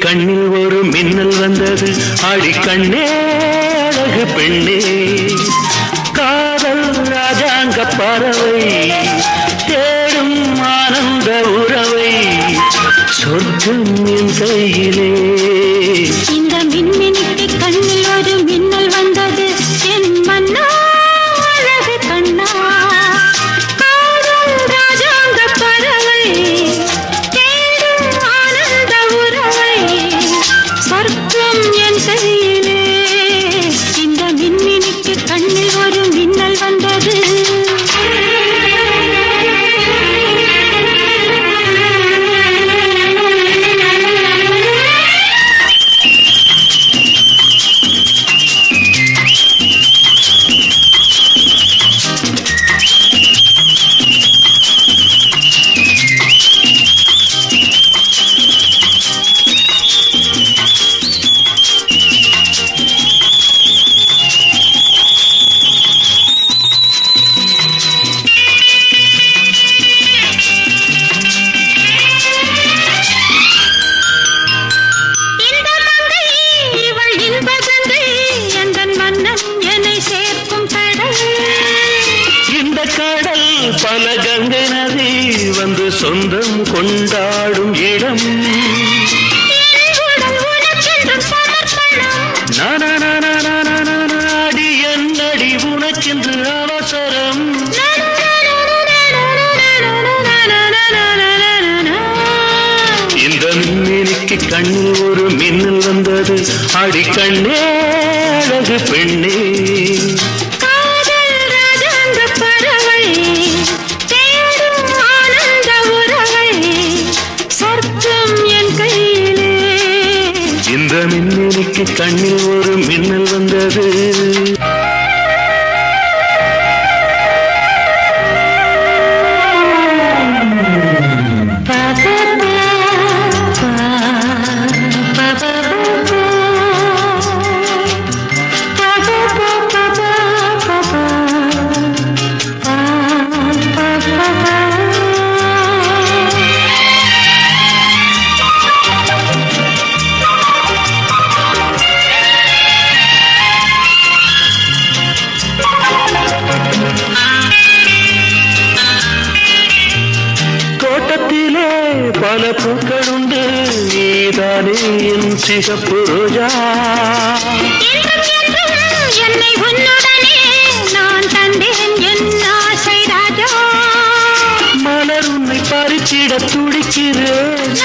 கண்ணில் ஒரு மின்னல் வந்தது. அடி கண்ணே அழகு பெண்ணே, காதல் ராஜாங்க பறவை தேடும் ஆனந்த உறவை, சொர்க்கம் என் கையிலே. இந்த மின்மினிக்கு கண்ணில் ஒரு மின்னல் வந்தது. என் மன்னா அழகு கண்ணா, காதல் ராஜாங்க பறவை தேடும் ஆனந்த உறவை, சொர்க்கம் என் கையிலே. இந்த மின்மினிக்கு கண்ணில் ஒரு மின்னல் வந்தது. பல கங்கை நதி வந்து சொந்தம் கொண்டாடும் இடம். நாடி என்னடி உனக்கென்று அவசரம். இந்த மின்னிக்கு கண்ணில் ஒரு மின்னல் வந்தது. அடி கண்ணே அழகு பெண்ணே, இந்த மின்னிக்கு கண்ணில் ஒரு மின்னல் வந்தது. பல பூக்கள் உண்டு, நீதானே என் சிகப்பு ரோஜா. என்னை உன்னுடனே நான் தந்தேன் என் ஆசை ராஜா. மலர் உன்னை பறிச்சிட துடிக்கிறேன்.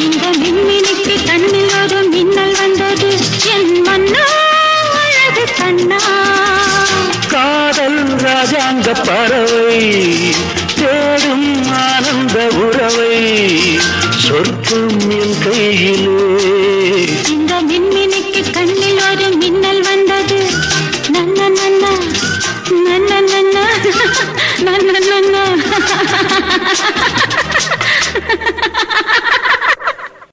இந்த மின்மினிக்கு கண்ணில் ஒரு மின்னல் வந்தது. என் மன்னா அழகு கண்ணா, காதல் ராஜாங்க பறவை தேடும் ஆனந்த உறவை, சொர்க்கம் என் கையிலே. இந்த மின்மினிக்கு கண்ணில் ஒரு மின்னல் வந்தது. நன்ன நன்ன நன்ன நன்ன நன்ன நன்ன